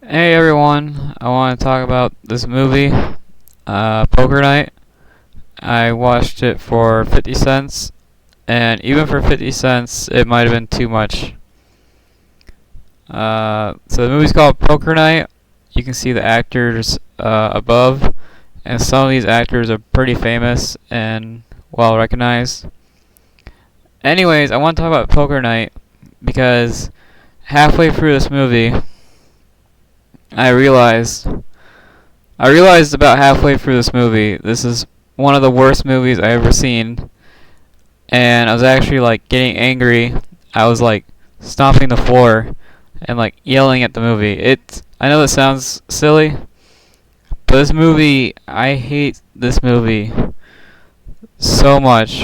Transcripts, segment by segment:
Hey everyone, I want to talk about this movie, Poker Night. I watched it for 50 cents, and even for 50 cents, it might have been too much. So the movie's called Poker Night. You can see the actors above, and some of these actors are pretty famous and well recognized. Anyways, I want to talk about Poker Night because halfway through this movie, I realized about halfway through this movie, this is one of the worst movies I ever seen, and I was actually like getting angry. I was like stomping the floor and like yelling at the movie. I know that sounds silly, but I hate this movie so much.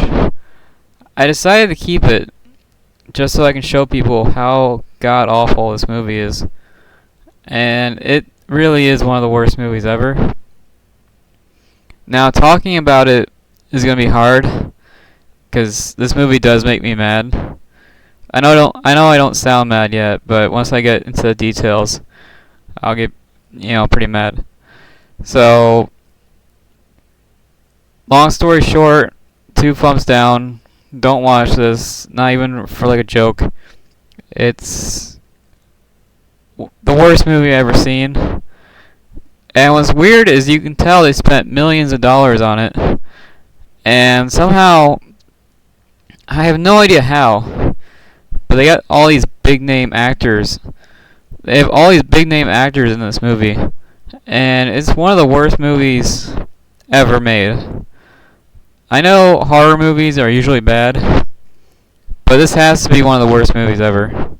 I decided to keep it just so I can show people how god awful this movie is. And it really is one of the worst movies ever. Now, talking about it is going to be hard because this movie does make me mad. I know I don't sound mad yet, but once I get into the details, I'll get, pretty mad. So, long story short, 2 thumbs down. Don't watch this, not even for like a joke. It's the worst movie I've ever seen. And what's weird is you can tell they spent millions of dollars on it. And somehow, I have no idea how, but they got all these big name actors. They have all these big name actors in this movie. And it's one of the worst movies ever made. I know horror movies are usually bad, but this has to be one of the worst movies ever.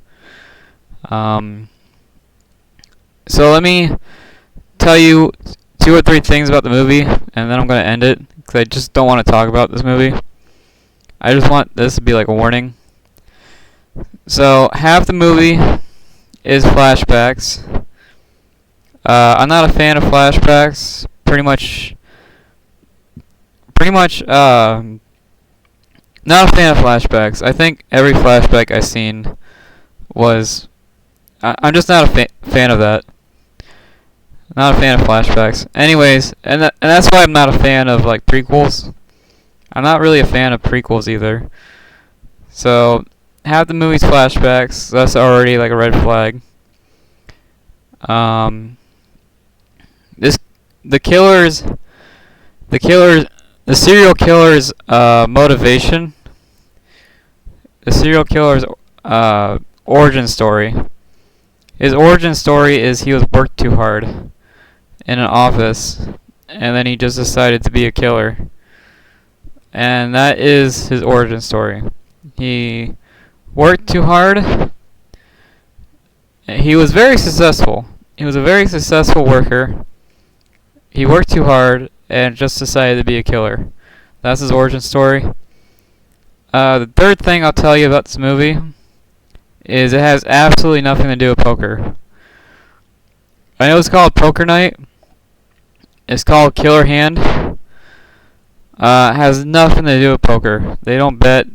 So let me tell you 2 or 3 things about the movie, and then I'm going to end it, because I just don't want to talk about this movie. I just want this to be like a warning. So, half the movie is flashbacks. I'm not a fan of flashbacks. Pretty much, not a fan of flashbacks. I think every flashback I've seen was... I'm just not a fan of that. Not a fan of flashbacks. Anyways, and that's why I'm not a fan of like prequels. I'm not really a fan of prequels either. So, half the movie's flashbacks. That's already like a red flag. The serial killer's motivation. The serial killer's origin story. His origin story is he was worked too hard in an office, and then he just decided to be a killer. And that is his origin story. He worked too hard. He was very successful. He was a very successful worker. He worked too hard and just decided to be a killer. That's his origin story. The third thing I'll tell you about this movie is it has absolutely nothing to do with poker. I know it's called Poker Night. It's called Killer Hand. It has nothing to do with poker. They don't bet.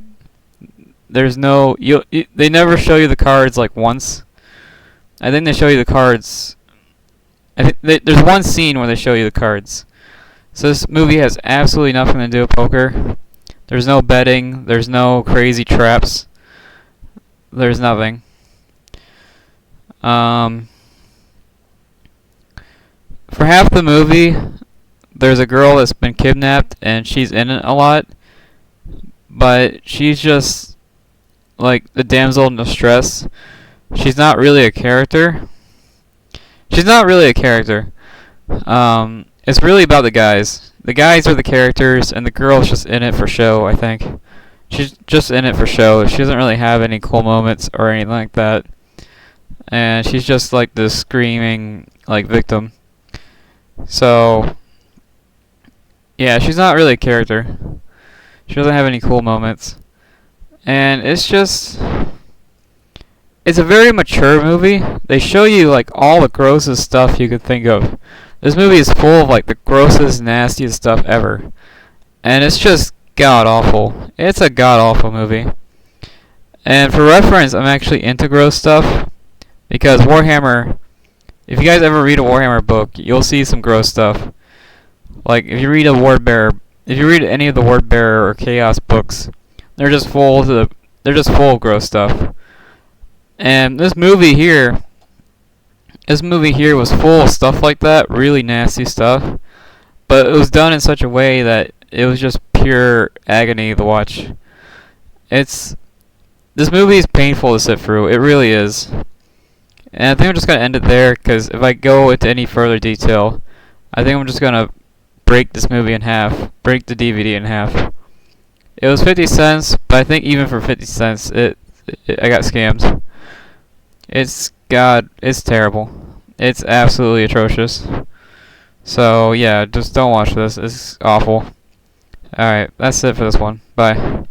There's no... they never show you the cards like once. I think they show you the cards... there's one scene where they show you the cards. So this movie has absolutely nothing to do with poker. There's no betting. There's no crazy traps. There's nothing. For half the movie, there's a girl that's been kidnapped and she's in it a lot, but she's just like the damsel in distress. She's not really a character. It's really about the guys. The guys are the characters, and the girl's just in it for show, I think. She's just in it for show. She doesn't really have any cool moments or anything like that. And she's just like the screaming like victim. So yeah, she's not really a character. She doesn't have any cool moments. And it's a very mature movie. They show you like all the grossest stuff you could think of. This movie is full of like the grossest, nastiest stuff ever. And it's just god awful. It's a god awful movie. And for reference, I'm actually into gross stuff because Warhammer If you guys ever read a Warhammer book, you'll see some gross stuff. Like if you read if you read any of the Wordbearer or Chaos books, they're just they're just full of gross stuff. And this movie here was full of stuff like that, really nasty stuff. But it was done in such a way that it was just pure agony to watch. This movie is painful to sit through. It really is. And I think I'm just gonna end it there, because if I go into any further detail, I think I'm just gonna break this movie in half, break the DVD in half. It was 50 cents, but I think even for 50 cents, I got scammed. It's terrible. It's absolutely atrocious. So yeah, just don't watch this. It's awful. Alright, that's it for this one. Bye.